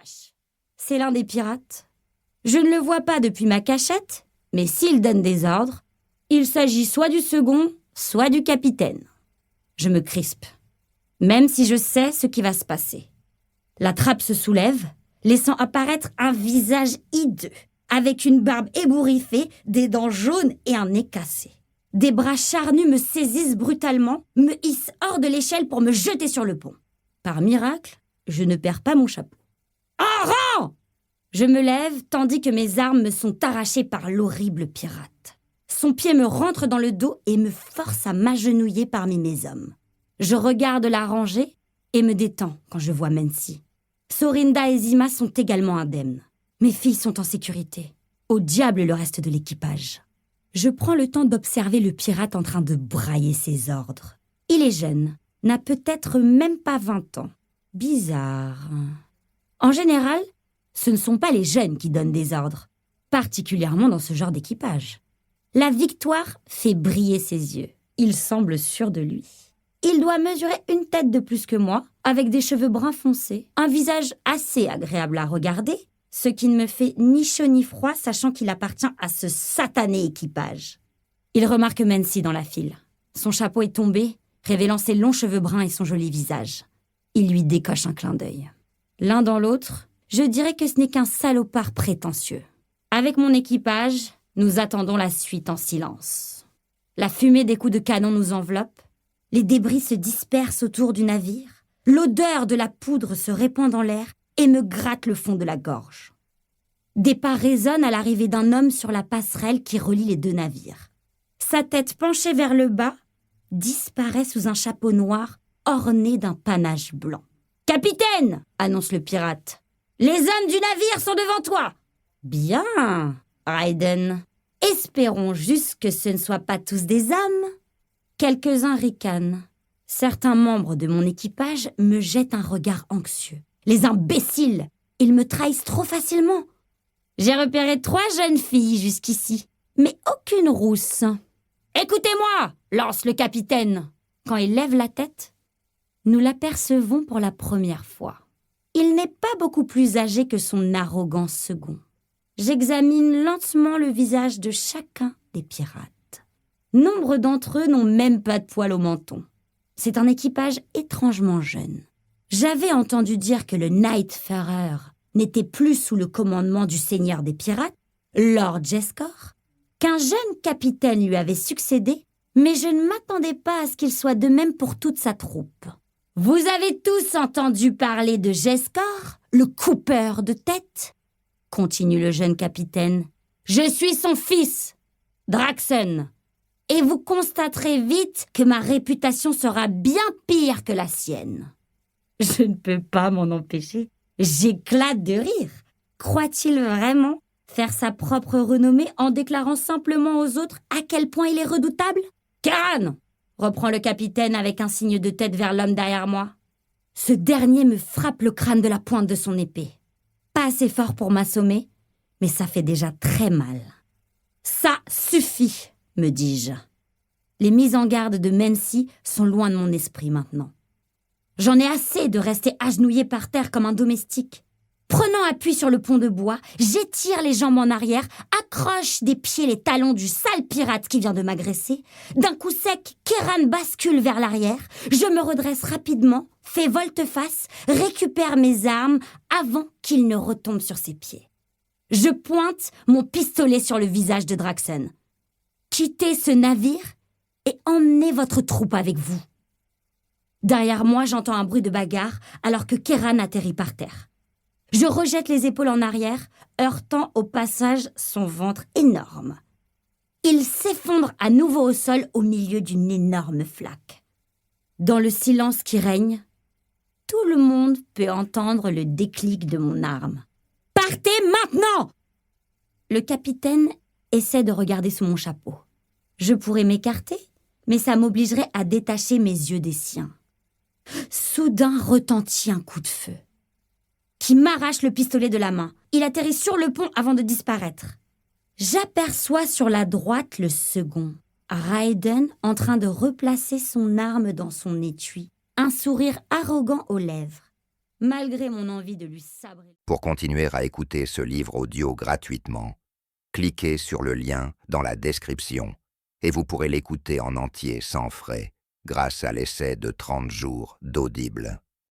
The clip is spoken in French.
lâche. C'est l'un des pirates. Je ne le vois pas depuis ma cachette, mais s'il donne des ordres, il s'agit soit du second, soit du capitaine. Je me crispe, même si je sais ce qui va se passer. La trappe se soulève, laissant apparaître un visage hideux, avec une barbe ébouriffée, des dents jaunes et un nez cassé. Des bras charnus me saisissent brutalement, me hissent hors de l'échelle pour me jeter sur le pont. Par miracle, je ne perds pas mon chapeau. En rang! Je me lève tandis que mes armes me sont arrachées par l'horrible pirate. Son pied me rentre dans le dos et me force à m'agenouiller parmi mes hommes. Je regarde la rangée et me détends quand je vois Mency. Sorinda et Zima sont également indemnes. Mes filles sont en sécurité. Au diable le reste de l'équipage. Je prends le temps d'observer le pirate en train de brailler ses ordres. Il est jeune, n'a peut-être même pas 20 ans. Bizarre. En général, ce ne sont pas les jeunes qui donnent des ordres, particulièrement dans ce genre d'équipage. La victoire fait briller ses yeux. Il semble sûr de lui. Il doit mesurer une tête de plus que moi, avec des cheveux bruns foncés, un visage assez agréable à regarder, ce qui ne me fait ni chaud ni froid, sachant qu'il appartient à ce satané équipage. Il remarque Mency dans la file. Son chapeau est tombé, révélant ses longs cheveux bruns et son joli visage. Il lui décoche un clin d'œil. L'un dans l'autre, je dirais que ce n'est qu'un salopard prétentieux. Avec mon équipage, nous attendons la suite en silence. La fumée des coups de canon nous enveloppe, les débris se dispersent autour du navire, l'odeur de la poudre se répand dans l'air et me gratte le fond de la gorge. Des pas résonnent à l'arrivée d'un homme sur la passerelle qui relie les deux navires. Sa tête penchée vers le bas disparaît sous un chapeau noir orné d'un panache blanc. « Capitaine !» annonce le pirate. « Les hommes du navire sont devant toi !»« Bien, Raiden. Espérons juste que ce ne soient pas tous des hommes. » Quelques-uns ricanent. Certains membres de mon équipage me jettent un regard anxieux. Les imbéciles! Ils me trahissent trop facilement. J'ai repéré 3 jeunes filles jusqu'ici, mais aucune rousse. « Écoutez-moi !» lance le capitaine. Quand il lève la tête, nous l'apercevons pour la première fois. Il n'est pas beaucoup plus âgé que son arrogant second. J'examine lentement le visage de chacun des pirates. Nombre d'entre eux n'ont même pas de poils au menton. C'est un équipage étrangement jeune. J'avais entendu dire que le Nightfarer n'était plus sous le commandement du seigneur des pirates, Lord Jescor, qu'un jeune capitaine lui avait succédé, mais je ne m'attendais pas à ce qu'il soit de même pour toute sa troupe. Vous avez tous entendu parler de Jescor, le coupeur de tête, continue le jeune capitaine. Je suis son fils, Draxen, et vous constaterez vite que ma réputation sera bien pire que la sienne. Je ne peux pas m'en empêcher. J'éclate de rire. Croit-il vraiment faire sa propre renommée en déclarant simplement aux autres à quel point il est redoutable ? Keran ! Reprend le capitaine avec un signe de tête vers l'homme derrière moi. Ce dernier me frappe le crâne de la pointe de son épée. Pas assez fort pour m'assommer, mais ça fait déjà très mal. Ça suffit, me dis-je. Les mises en garde de Mency sont loin de mon esprit maintenant. J'en ai assez de rester agenouillé par terre comme un domestique. Prenant appui sur le pont de bois, j'étire les jambes en arrière, accroche des pieds les talons du sale pirate qui vient de m'agresser. D'un coup sec, Keran bascule vers l'arrière. Je me redresse rapidement, fais volte-face, récupère mes armes avant qu'il ne retombe sur ses pieds. Je pointe mon pistolet sur le visage de Draxen. Quittez ce navire et emmenez votre troupe avec vous. Derrière moi, j'entends un bruit de bagarre alors que Keran atterrit par terre. Je rejette les épaules en arrière, heurtant au passage son ventre énorme. Il s'effondre à nouveau au sol au milieu d'une énorme flaque. Dans le silence qui règne, tout le monde peut entendre le déclic de mon arme. « Partez maintenant !» Le capitaine essaie de regarder sous mon chapeau. Je pourrais m'écarter, mais ça m'obligerait à détacher mes yeux des siens. Soudain retentit un coup de feu qui m'arrache le pistolet de la main. Il atterrit sur le pont avant de disparaître. J'aperçois sur la droite le second, Raiden, en train de replacer son arme dans son étui, un sourire arrogant aux lèvres. malgré mon envie de lui sabrer. Pour continuer à écouter ce livre audio gratuitement, cliquez sur le lien dans la description et vous pourrez l'écouter en entier sans frais grâce à l'essai de 30 jours d'Audible.